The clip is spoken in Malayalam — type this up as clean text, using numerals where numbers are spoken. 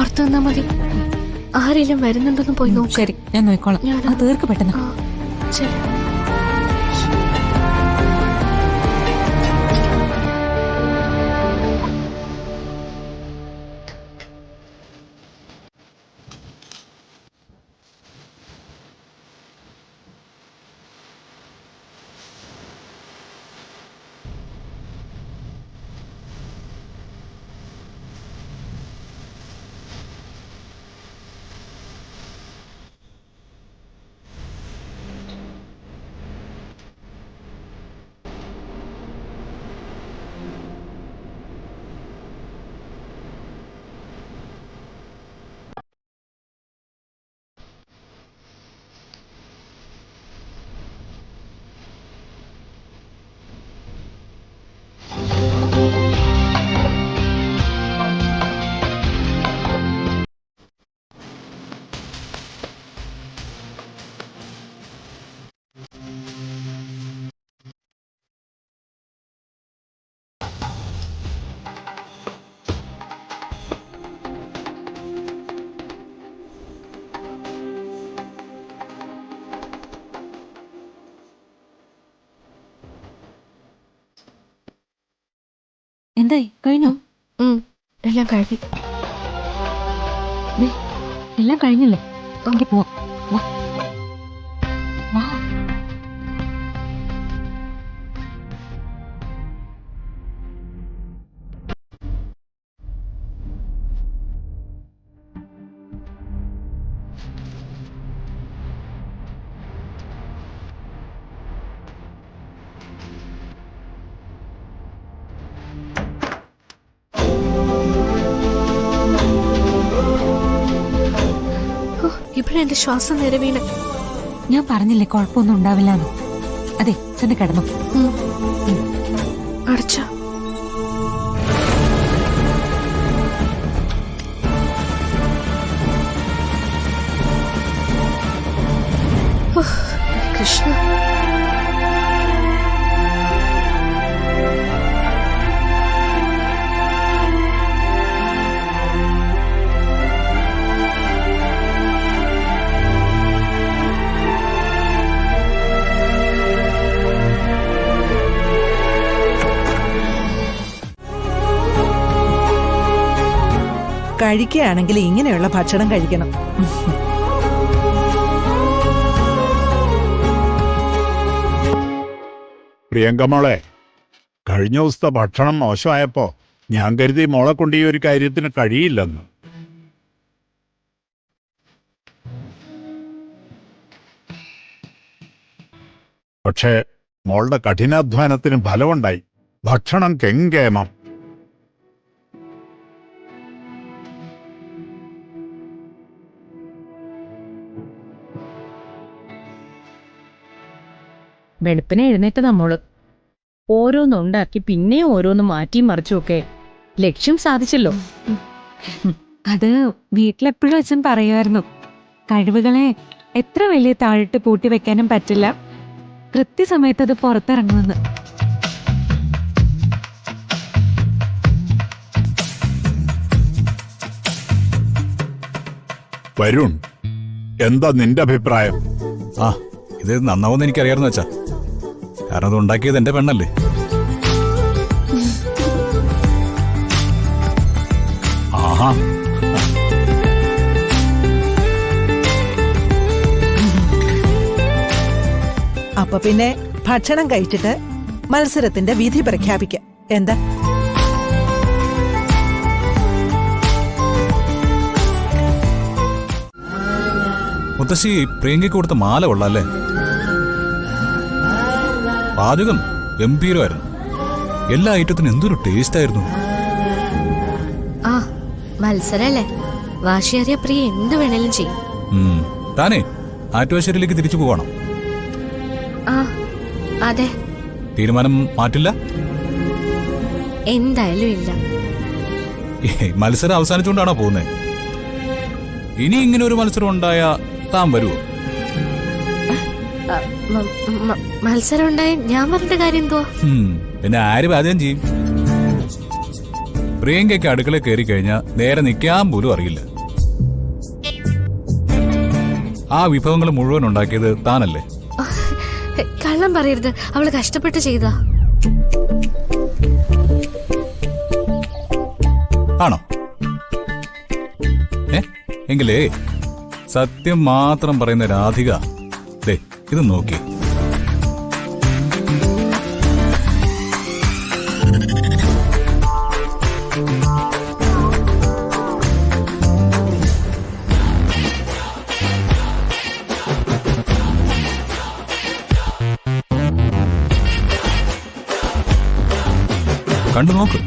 പുറത്തു നിന്നാ മതി. ആരെങ്കിലും വരുന്നുണ്ടെന്ന് പോയി നോക്ക്. ശരി, ഞാൻ നോക്കിക്കോളാം. തീർക്ക് പെട്ടെന്ന്. ശരി. എന്തായി, കഴിഞ്ഞോ? എല്ലാം കഴിഞ്ഞു. എല്ലാം കഴിഞ്ഞില്ലേ? എനിക്ക് പോവാം. ഇപ്പഴെന്റെ ശ്വാസം നേരെ വീണ്. ഞാൻ പറഞ്ഞില്ലേ കുഴപ്പമൊന്നും ഉണ്ടാവില്ലെന്ന്. അതെ, ചെന്ന് കിടന്നു. അടച്ച കൃഷ്ണ. കഴിക്കുകയാണെങ്കിൽ ഇങ്ങനെയുള്ള ഭക്ഷണം കഴിക്കണം. പ്രിയങ്ക മോളെ, കഴിഞ്ഞ ദിവസത്തെ ഭക്ഷണം മോശമായപ്പോ ഞാൻ കരുതി മോളെ കൊണ്ട് ഈ ഒരു കാര്യത്തിന് കഴിയില്ലെന്ന്. പക്ഷേ മോളുടെ കഠിനാധ്വാനത്തിന് ഫലമുണ്ടായി. ഭക്ഷണം കെങ്കേമം. വെളുപ്പിനെ എഴുന്നേറ്റ് നമ്മള് ഓരോന്നുണ്ടാക്കി പിന്നെ ഓരോന്ന് മാറ്റിയും മറിച്ചുമൊക്കെ ലക്ഷ്യം സാധിച്ചല്ലോ. അത് വീട്ടിലെപ്പോഴും അച്ഛൻ പറയുമായിരുന്നു, കഴിവുകളെ എത്ര വലിയ താഴിട്ട് പൂട്ടി വെക്കാനും പറ്റില്ല, കൃത്യസമയത്ത് അത് പുറത്തിറങ്ങുമെന്ന്. വരുൺ, എന്താ നിന്റെ അഭിപ്രായം? ഇത് നന്നാവുമെന്ന് എനിക്കറിയാമെന്ന് വെച്ചാ, കാരണം അത് ഉണ്ടാക്കിയത് എന്റെ പെണ്ണല്ലേ. ആഹാ, അപ്പൊ പിന്നെ ഭക്ഷണം കഴിച്ചിട്ട് മത്സരത്തിന്റെ വിധി പ്രഖ്യാപിക്കാം. എന്താ? മുത്തശ്ശി പ്രിയങ്കയ്ക്ക് കൊടുത്ത മാല കൊള്ളാല്ലേ? പാചകം ഗംഭീരമായിരുന്നു. എല്ലാ ഐറ്റത്തിനും എന്തൊരു ടേസ്റ്റ് ആയിരുന്നു. മത്സരല്ലേ, വാശിയേറിയ പ്രിയ എന്ത് വേണേലും ചെയ്യും. താനേ ആറ്റുവാശ്ശേരിയിലേക്ക് തിരിച്ചു പോകണം. അതെ. തീരുമാനം മാറ്റില്ല? എന്തായാലും ഇല്ല. മത്സരം അവസാനിച്ചുകൊണ്ടാണോ പോകുന്നത്? ഇനി ഇങ്ങനെ ഒരു മത്സരം ഉണ്ടായ താൻ വരുമോ? മത്സരം ഉണ്ടായ ഞാൻ പറഞ്ഞ കാര്യം എന്തുവാ? പിന്നെ ആര് പാചകം ചെയ്യും? പ്രിയങ്കയ്ക്ക് അടുക്കള കയറി കഴിഞ്ഞാൽ നേരെ നിൽക്കാൻ പോലും അറിയില്ല. ആ വിഭവങ്ങൾ മുഴുവൻ ഉണ്ടാക്കിയത് താനല്ലേ? കള്ളം പറയരുത്, അവള് കഷ്ടപ്പെട്ട് ചെയ്താ. ആണോ? എങ്കിലേ സത്യം മാത്രം പറയുന്ന രാധിക ദേ ഇത് നോക്കി. കണ്ടു നോക്ക്.